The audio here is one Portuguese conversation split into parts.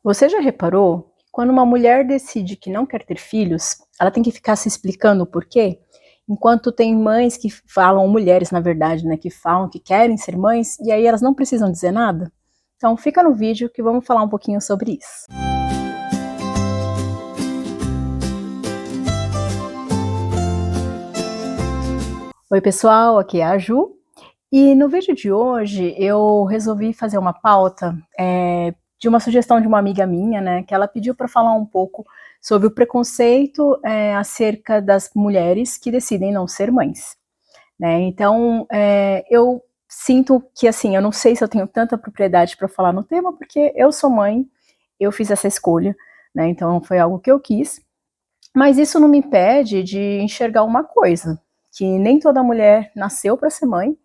Você já reparou que quando uma mulher decide que não quer ter filhos, ela tem que ficar se explicando o porquê? Enquanto tem mães que falam, mulheres na verdade, né, que falam que querem ser mães e aí elas não precisam dizer nada? Então fica no vídeo que vamos falar um pouquinho sobre isso. Oi pessoal, aqui é a Ju e no vídeo de hoje eu resolvi fazer uma pauta de uma sugestão de uma amiga minha, né, que ela pediu para falar um pouco sobre o preconceito acerca das mulheres que decidem não ser mães, né? Então, eu sinto que, assim, eu não sei se eu tenho tanta propriedade para falar no tema, porque eu sou mãe, eu fiz essa escolha, né? Então, foi algo que eu quis, mas isso não me impede de enxergar uma coisa, que nem toda mulher nasceu para ser mãe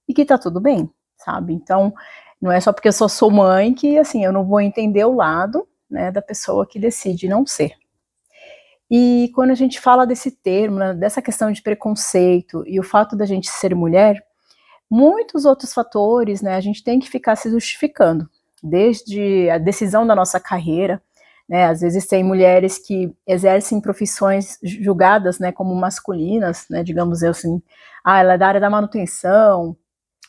e que tá tudo bem, sabe? Então, não é só porque eu só sou mãe que, assim, eu não vou entender o lado, né, da pessoa que decide não ser. E quando a gente fala desse termo, né, dessa questão de preconceito e o fato da gente ser mulher, muitos outros fatores, né, a gente tem que ficar se justificando, desde a decisão da nossa carreira, né, às vezes tem mulheres que exercem profissões julgadas, né, como masculinas, né, digamos assim, ela é da área da manutenção,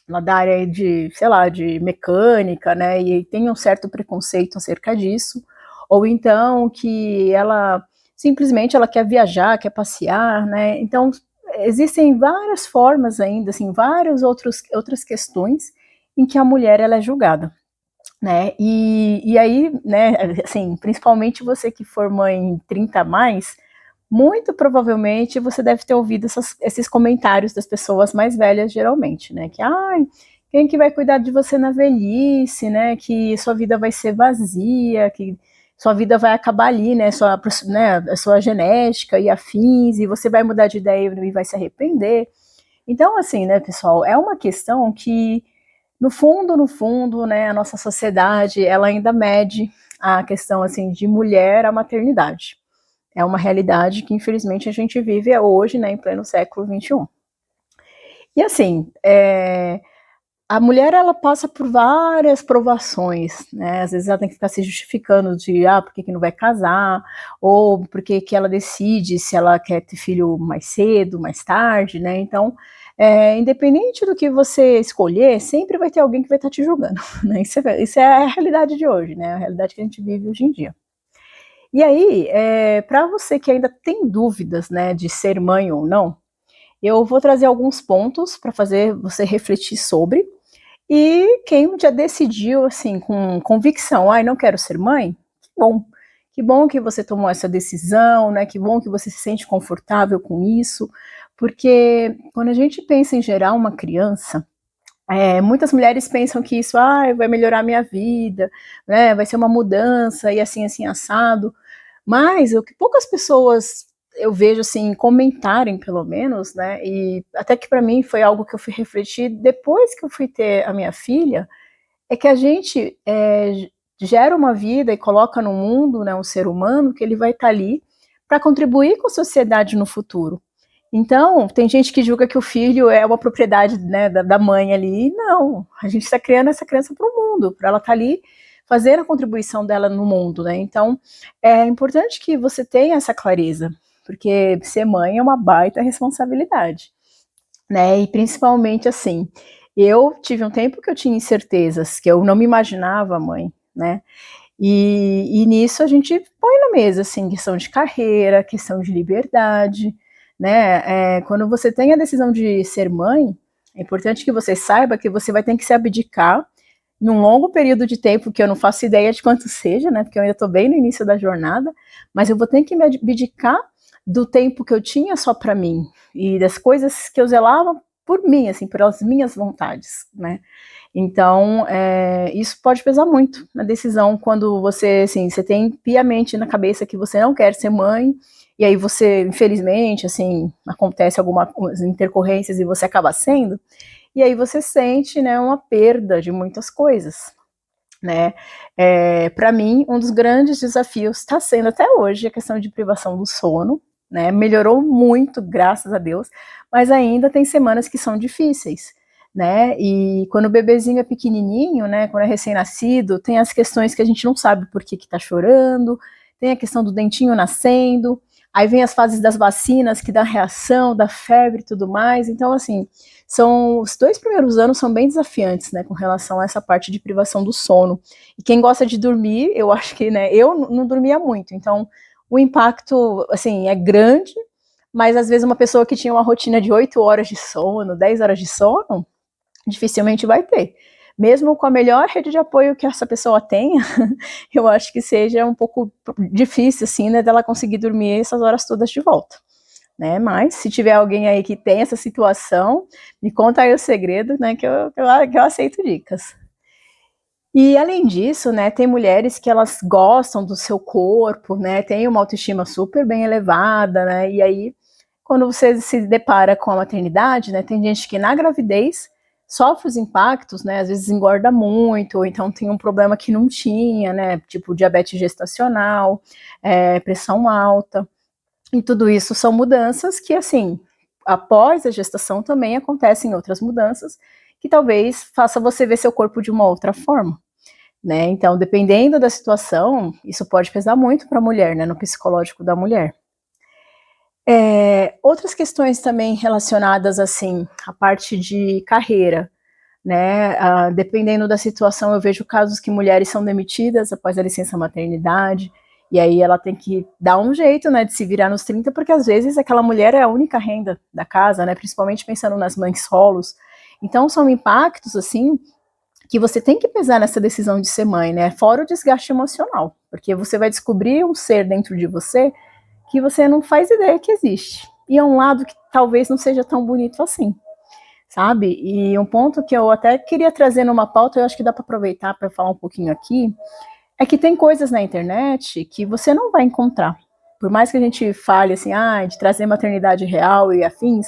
ela é da área de, sei lá, de mecânica, né, e tem um certo preconceito acerca disso, ou então que ela simplesmente ela quer viajar, quer passear, né, então existem várias formas ainda, assim, várias outras questões em que a mulher ela é julgada, né? E aí, né, assim, principalmente você que for mãe 30 a mais, muito provavelmente você deve ter ouvido esses comentários das pessoas mais velhas, geralmente, né? Que, ai, quem que vai cuidar de você na velhice, né? Que sua vida vai ser vazia, que sua vida vai acabar ali, né? A sua genética e afins, e você vai mudar de ideia e vai se arrepender. Então, assim, né, pessoal, é uma questão que, no fundo, né, a nossa sociedade, ela ainda mede a questão, assim, de mulher à maternidade. É uma realidade que, infelizmente, a gente vive hoje, né, em pleno século XXI. E, assim, a mulher, ela passa por várias provações, né, às vezes ela tem que ficar se justificando de, por que não vai casar, ou por que ela decide se ela quer ter filho mais cedo, mais tarde, né, então, independente do que você escolher, sempre vai ter alguém que vai estar te julgando, né, isso é a realidade de hoje, né, a realidade que a gente vive hoje em dia. E aí, para você que ainda tem dúvidas, né, de ser mãe ou não, eu vou trazer alguns pontos para fazer você refletir sobre. E quem já decidiu, assim, com convicção, ai, não quero ser mãe, que bom que você tomou essa decisão, né? Que bom que você se sente confortável com isso, porque quando a gente pensa em gerar uma criança, muitas mulheres pensam que isso vai melhorar a minha vida, né? Vai ser uma mudança e assim, assim, assado. Mas o que poucas pessoas eu vejo assim comentarem, pelo menos, né? E até que para mim foi algo que eu fui refletir depois que eu fui ter a minha filha, é que a gente gera uma vida e coloca no mundo, né, um ser humano que ele vai estar ali para contribuir com a sociedade no futuro. Então, tem gente que julga que o filho é uma propriedade, né, da mãe ali. Não, a gente está criando essa criança para o mundo, para ela estar ali fazer a contribuição dela no mundo, né? Então, é importante que você tenha essa clareza, porque ser mãe é uma baita responsabilidade, né? E principalmente assim, eu tive um tempo que eu tinha incertezas, que eu não me imaginava mãe, né? E nisso a gente põe na mesa, assim, questão de carreira, questão de liberdade, né? Quando você tem a decisão de ser mãe, é importante que você saiba que você vai ter que se abdicar em um longo período de tempo, que eu não faço ideia de quanto seja, né? Porque eu ainda estou bem no início da jornada, mas eu vou ter que me abdicar do tempo que eu tinha só para mim e das coisas que eu zelava por mim, assim, pelas minhas vontades, né? Então, isso pode pesar muito na decisão quando você, assim, você tem piamente na cabeça que você não quer ser mãe, e aí você, infelizmente, assim, acontece algumas intercorrências e você acaba sendo, e aí você sente, né, uma perda de muitas coisas, né? Para mim, um dos grandes desafios está sendo até hoje a questão de privação do sono, né? Melhorou muito, graças a Deus, mas ainda tem semanas que são difíceis, né? E quando o bebezinho é pequenininho, né, quando é recém-nascido, tem as questões que a gente não sabe por que tá chorando, tem a questão do dentinho nascendo, aí vem as fases das vacinas que dá reação, da febre e tudo mais. Então, assim, são os 2 primeiros anos são bem desafiantes, né, com relação a essa parte de privação do sono. E quem gosta de dormir, eu acho que, né, eu não dormia muito, então o impacto, assim, é grande, mas às vezes uma pessoa que tinha uma rotina de 8 horas de sono, 10 horas de sono, dificilmente vai ter. Mesmo com a melhor rede de apoio que essa pessoa tenha, eu acho que seja um pouco difícil, assim, né, dela conseguir dormir essas horas todas de volta, né? Mas se tiver alguém aí que tem essa situação, me conta aí o segredo, né, que eu aceito dicas. E além disso, né, tem mulheres que elas gostam do seu corpo, né, tem uma autoestima super bem elevada, né, e aí quando você se depara com a maternidade, né, tem gente que na gravidez sofre os impactos, né, às vezes engorda muito, ou então tem um problema que não tinha, né, tipo diabetes gestacional, pressão alta, e tudo isso são mudanças que, assim, após a gestação também acontecem outras mudanças que talvez faça você ver seu corpo de uma outra forma, né, então dependendo da situação, isso pode pesar muito para a mulher, né, no psicológico da mulher. Outras questões também relacionadas, assim, à parte de carreira, né, dependendo da situação, eu vejo casos que mulheres são demitidas após a licença maternidade, e aí ela tem que dar um jeito, né, de se virar nos 30, porque às vezes aquela mulher é a única renda da casa, né, principalmente pensando nas mães solos. Então são impactos, assim, que você tem que pesar nessa decisão de ser mãe, né, fora o desgaste emocional, porque você vai descobrir um ser dentro de você que você não faz ideia que existe. E é um lado que talvez não seja tão bonito assim, sabe? E um ponto que eu até queria trazer numa pauta, eu acho que dá para aproveitar para falar um pouquinho aqui, é que tem coisas na internet que você não vai encontrar. Por mais que a gente fale assim, de trazer maternidade real e afins,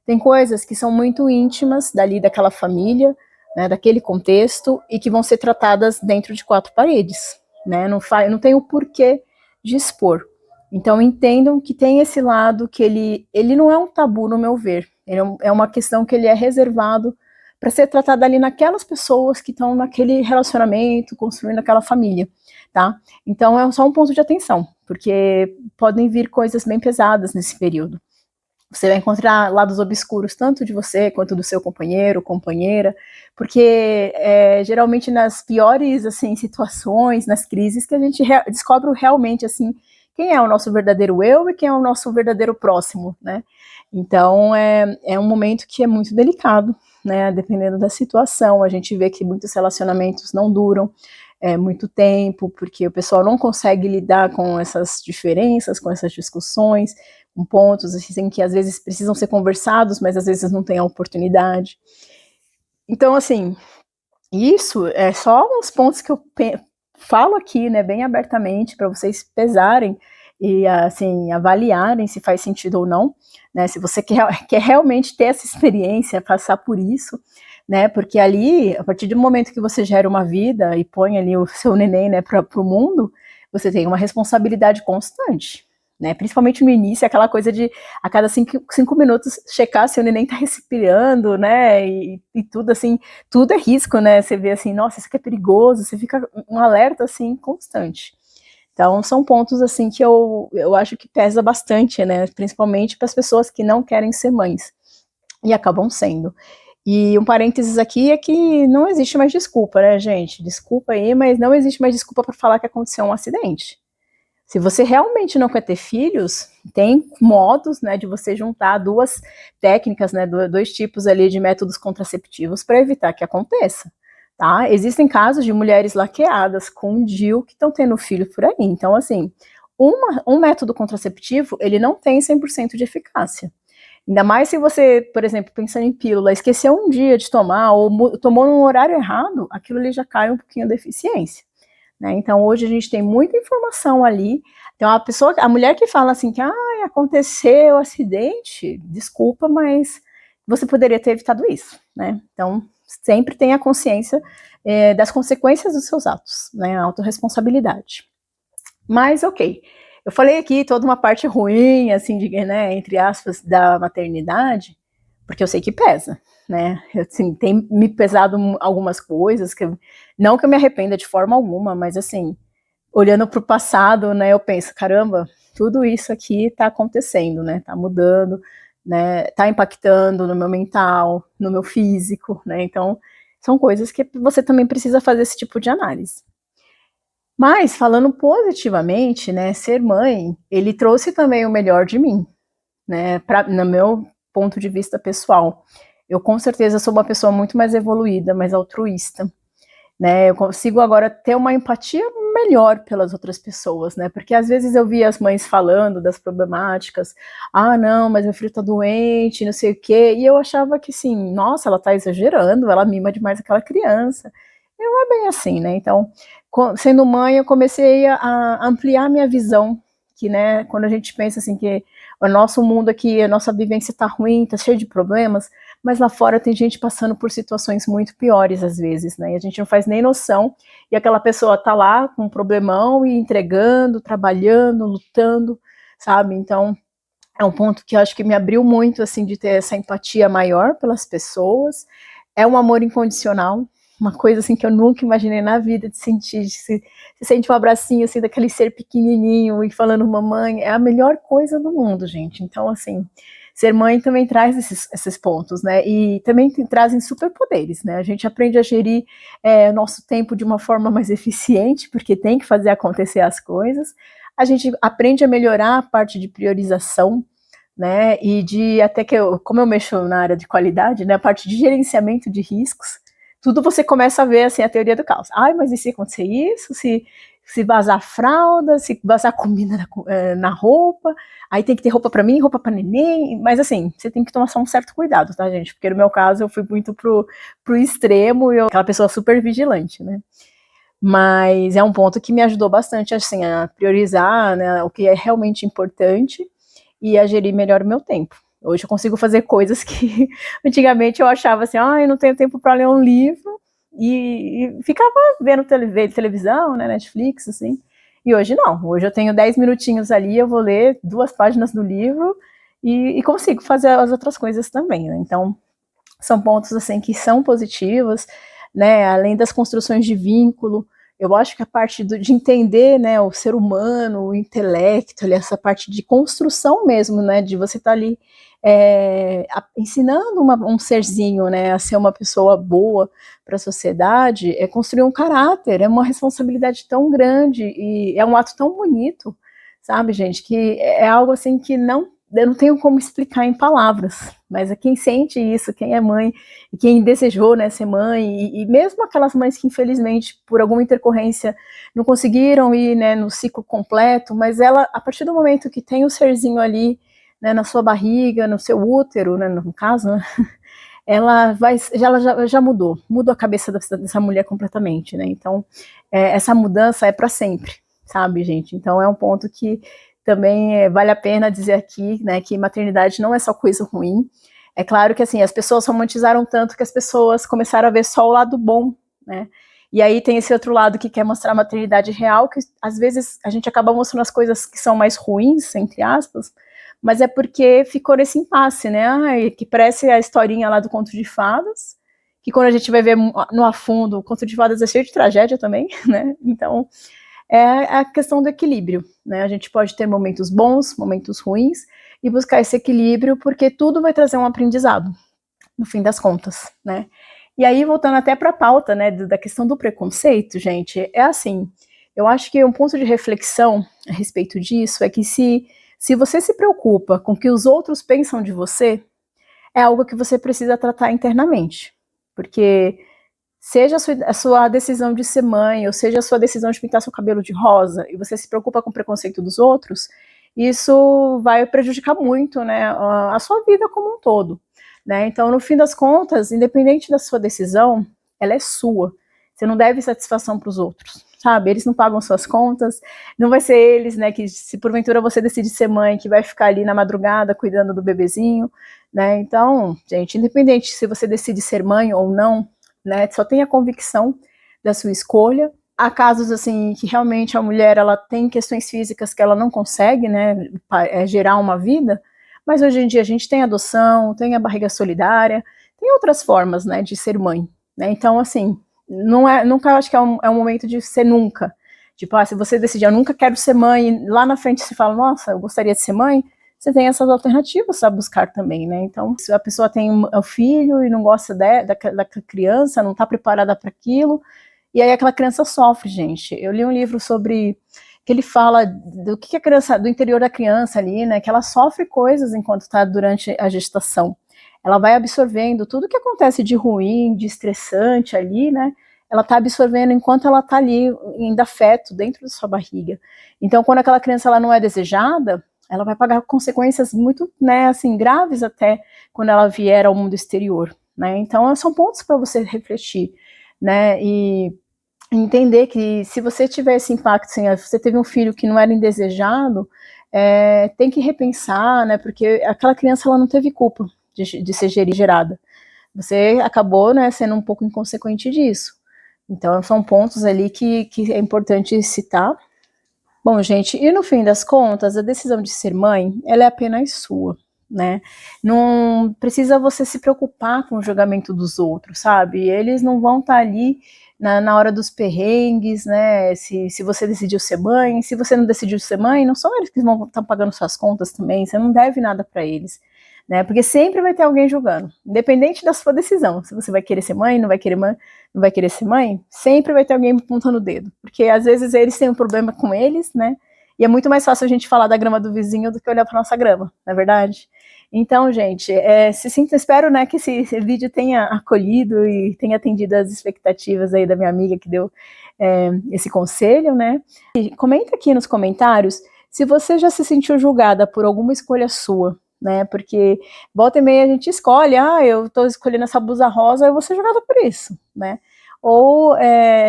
tem coisas que são muito íntimas dali daquela família, né, daquele contexto, e que vão ser tratadas dentro de 4 paredes, né? Não tem o porquê de expor. Então entendam que tem esse lado que ele não é um tabu, no meu ver. É uma questão que ele é reservado para ser tratado ali naquelas pessoas que estão naquele relacionamento, construindo aquela família, tá? Então é só um ponto de atenção, porque podem vir coisas bem pesadas nesse período. Você vai encontrar lados obscuros tanto de você quanto do seu companheiro, companheira, porque geralmente nas piores, assim, situações, nas crises, que a gente descobre realmente, assim, quem é o nosso verdadeiro eu e quem é o nosso verdadeiro próximo, né? Então é um momento que é muito delicado, né? Dependendo da situação, a gente vê que muitos relacionamentos não duram muito tempo, porque o pessoal não consegue lidar com essas diferenças, com essas discussões, com pontos assim, que às vezes precisam ser conversados, mas às vezes não tem a oportunidade. Então, assim, isso é só uns pontos que eu falo aqui, né, bem abertamente, para vocês pesarem e, assim, avaliarem se faz sentido ou não, né, se você quer realmente ter essa experiência, passar por isso, né, porque ali, a partir do momento que você gera uma vida e põe ali o seu neném, né, para o mundo, você tem uma responsabilidade constante, né, principalmente no início, aquela coisa de a cada 5 minutos checar se o neném tá respirando, né, e tudo assim, tudo é risco, né, você vê assim, nossa, isso aqui é perigoso, você fica um alerta assim constante. Então são pontos assim que eu acho que pesa bastante, né, principalmente para as pessoas que não querem ser mães e acabam sendo. E um parênteses aqui é que não existe mais desculpa, né, gente? Desculpa aí, mas não existe mais desculpa para falar que aconteceu um acidente. Se você realmente não quer ter filhos, tem modos, né, de você juntar 2 técnicas, né, 2 tipos ali de métodos contraceptivos para evitar que aconteça, tá? Existem casos de mulheres laqueadas com DIU que estão tendo filho por aí. Então, assim, um método contraceptivo, ele não tem 100% de eficácia. Ainda mais se você, por exemplo, pensando em pílula, esqueceu um dia de tomar ou tomou num horário errado, aquilo ali já cai um pouquinho da eficiência. Né? Então hoje a gente tem muita informação ali. Então a mulher que fala assim que aconteceu acidente, desculpa, mas você poderia ter evitado isso, né? Então sempre tenha consciência das consequências dos seus atos, né? A autorresponsabilidade. Mas ok, eu falei aqui toda uma parte ruim, assim, né, entre aspas, da maternidade, porque eu sei que pesa. né? Assim, tem me pesado algumas coisas, não que eu me arrependa de forma alguma, mas assim, olhando para o passado, né, eu penso, caramba, tudo isso aqui está acontecendo, né? Está mudando, né? Está impactando no meu mental, no meu físico, né? Então, são coisas que você também precisa fazer esse tipo de análise. Mas, falando positivamente, né, ser mãe, ele trouxe também o melhor de mim, né, no meu ponto de vista pessoal. Eu com certeza sou uma pessoa muito mais evoluída, mais altruísta, né, eu consigo agora ter uma empatia melhor pelas outras pessoas, né, porque às vezes eu via as mães falando das problemáticas, não, mas meu filho tá doente, não sei o quê, e eu achava que assim, nossa, ela tá exagerando, ela mima demais aquela criança, e não é bem assim, né, então, sendo mãe, eu comecei a ampliar minha visão, que, né, quando a gente pensa assim que o nosso mundo aqui, a nossa vivência tá ruim, tá cheio de problemas, mas lá fora tem gente passando por situações muito piores às vezes, né, e a gente não faz nem noção, e aquela pessoa tá lá com um problemão e entregando, trabalhando, lutando, sabe, então é um ponto que eu acho que me abriu muito, assim, de ter essa empatia maior pelas pessoas, é um amor incondicional, uma coisa, assim, que eu nunca imaginei na vida de sentir, você sente um abracinho, assim, daquele ser pequenininho e falando mamãe, é a melhor coisa do mundo, gente, então, assim, ser mãe também traz esses pontos, né, e também trazem superpoderes, né, a gente aprende a gerir nosso tempo de uma forma mais eficiente, porque tem que fazer acontecer as coisas, a gente aprende a melhorar a parte de priorização, né, e de até que como eu mexo na área de qualidade, né, a parte de gerenciamento de riscos, tudo você começa a ver, assim, a teoria do caos. Mas e se acontecer isso? Se vazar fralda, se vazar comida na roupa, aí tem que ter roupa para mim, roupa para neném, mas assim, você tem que tomar só um certo cuidado, tá, gente? Porque no meu caso eu fui muito pro extremo e aquela pessoa super vigilante, né? Mas é um ponto que me ajudou bastante, assim, a priorizar, né, o que é realmente importante e a gerir melhor o meu tempo. Hoje eu consigo fazer coisas que antigamente eu achava assim, eu não tenho tempo para ler um livro, e ficava vendo televisão, né, Netflix, assim, e hoje não, hoje eu tenho 10 minutinhos ali, eu vou ler 2 páginas do livro e consigo fazer as outras coisas também, né? Então, são pontos assim que são positivos, né, além das construções de vínculo, eu acho que a parte de entender, né, o ser humano, o intelecto, ali, essa parte de construção mesmo, né, de você estar ali ensinando um serzinho, né, a ser uma pessoa boa para a sociedade, é construir um caráter, é uma responsabilidade tão grande e é um ato tão bonito, sabe, gente, que é algo assim que eu não tenho como explicar em palavras, mas quem sente isso, quem é mãe, e quem desejou, né, ser mãe, e mesmo aquelas mães que infelizmente, por alguma intercorrência, não conseguiram ir, né, no ciclo completo, mas ela, a partir do momento que tem o serzinho ali, né, na sua barriga, no seu útero, né, no caso, né, ela já mudou a cabeça dessa mulher completamente, né, então, essa mudança é para sempre, sabe, gente, então é um ponto que também vale a pena dizer aqui, né, que maternidade não é só coisa ruim. É claro que assim, as pessoas romantizaram tanto que as pessoas começaram a ver só o lado bom, né? E aí tem esse outro lado que quer mostrar a maternidade real, que às vezes a gente acaba mostrando as coisas que são mais ruins, entre aspas, mas é porque ficou nesse impasse, né? Que parece a historinha lá do Conto de Fadas, que quando a gente vai ver no a fundo, o Conto de Fadas é cheio de tragédia também, né? Então, é a questão do equilíbrio, né? A gente pode ter momentos bons, momentos ruins, e buscar esse equilíbrio, porque tudo vai trazer um aprendizado, no fim das contas, né? E aí, voltando até para a pauta, né, da questão do preconceito, gente, é assim, eu acho que um ponto de reflexão a respeito disso é que se você se preocupa com o que os outros pensam de você, é algo que você precisa tratar internamente, porque seja a sua decisão de ser mãe, ou seja a sua decisão de pintar seu cabelo de rosa, e você se preocupa com o preconceito dos outros, isso vai prejudicar muito, né, a sua vida como um todo, né? Então, no fim das contas, independente da sua decisão, ela é sua. Você não deve satisfação para os outros, sabe? Eles não pagam suas contas, não vai ser eles, né, que se porventura você decide ser mãe, que vai ficar ali na madrugada cuidando do bebezinho, né? Então, gente, independente se você decide ser mãe ou não, né, só tenha convicção da sua escolha. Há casos assim que realmente a mulher ela tem questões físicas que ela não consegue, né, gerar uma vida, mas hoje em dia a gente tem adoção, tem a barriga solidária, tem outras formas, né, de ser mãe, né? Então, assim, nunca acho que é um momento de ser nunca. Tipo, se você decidir, eu nunca quero ser mãe, e lá na frente você fala, nossa, eu gostaria de ser mãe, você tem essas alternativas a buscar também, né? Então, se a pessoa tem um filho e não gosta da criança, não está preparada para aquilo, e aí aquela criança sofre, gente. Eu li um livro sobre que ele fala do que a criança, do interior da criança ali, né? Que ela sofre coisas enquanto está durante a gestação. Ela vai absorvendo tudo que acontece de ruim, de estressante ali, né? Ela está absorvendo enquanto ela está ali, ainda feto, dentro da sua barriga. Então, quando aquela criança ela não é desejada, ela vai pagar consequências muito, né, assim, graves até quando ela vier ao mundo exterior, né? Então, são pontos para você refletir, né? E entender que se você tiver esse impacto, assim, você teve um filho que não era indesejado, tem que repensar, né? Porque aquela criança ela não teve culpa de ser gerada. Você acabou, né, sendo um pouco inconsequente disso. Então, são pontos ali que é importante citar. Bom, gente, e no fim das contas, a decisão de ser mãe, ela é apenas sua, né? Não precisa você se preocupar com o julgamento dos outros, sabe? Eles não vão estar ali na hora dos perrengues, né? Se você decidiu ser mãe, se você não decidiu ser mãe, não são eles que vão estar pagando suas contas também, você não deve nada para eles, né? Porque sempre vai ter alguém julgando, independente da sua decisão. Se você vai querer ser mãe, não vai querer ser mãe, sempre vai ter alguém apontando o dedo, porque às vezes eles têm um problema com eles, né? E é muito mais fácil a gente falar da grama do vizinho do que olhar para nossa grama, não é verdade? Então, gente, espero, né, que esse vídeo tenha acolhido e tenha atendido as expectativas aí da minha amiga que deu esse conselho, né? E comenta aqui nos comentários se você já se sentiu julgada por alguma escolha sua, né? Porque volta e meia a gente escolhe, eu tô escolhendo essa blusa rosa, eu vou ser julgada por isso, né? Ou,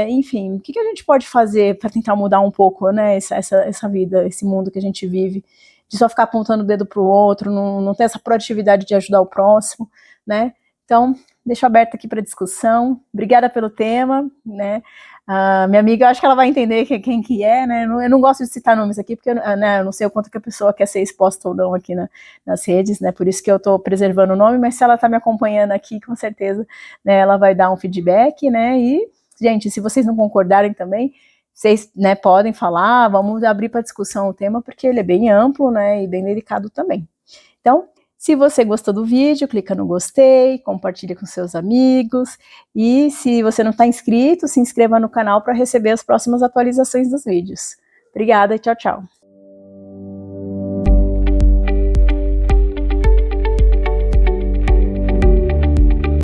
enfim, o que a gente pode fazer para tentar mudar um pouco, né, essa vida, esse mundo que a gente vive, de só ficar apontando o dedo para o outro, não ter essa proatividade de ajudar o próximo, né? Então, deixo aberto aqui para discussão. Obrigada pelo tema, né? Minha amiga, eu acho que ela vai entender quem que é, né? Eu não gosto de citar nomes aqui, porque né, eu não sei o quanto que a pessoa quer ser exposta ou não aqui nas redes, né? Por isso que eu estou preservando o nome, mas se ela está me acompanhando aqui, com certeza, né, ela vai dar um feedback, né? E, gente, se vocês não concordarem também, vocês, né, podem falar, vamos abrir para discussão o tema, porque ele é bem amplo, né, e bem delicado também. Então, se você gostou do vídeo, clica no gostei, compartilha com seus amigos, e se você não está inscrito, se inscreva no canal para receber as próximas atualizações dos vídeos. Obrigada e tchau, tchau.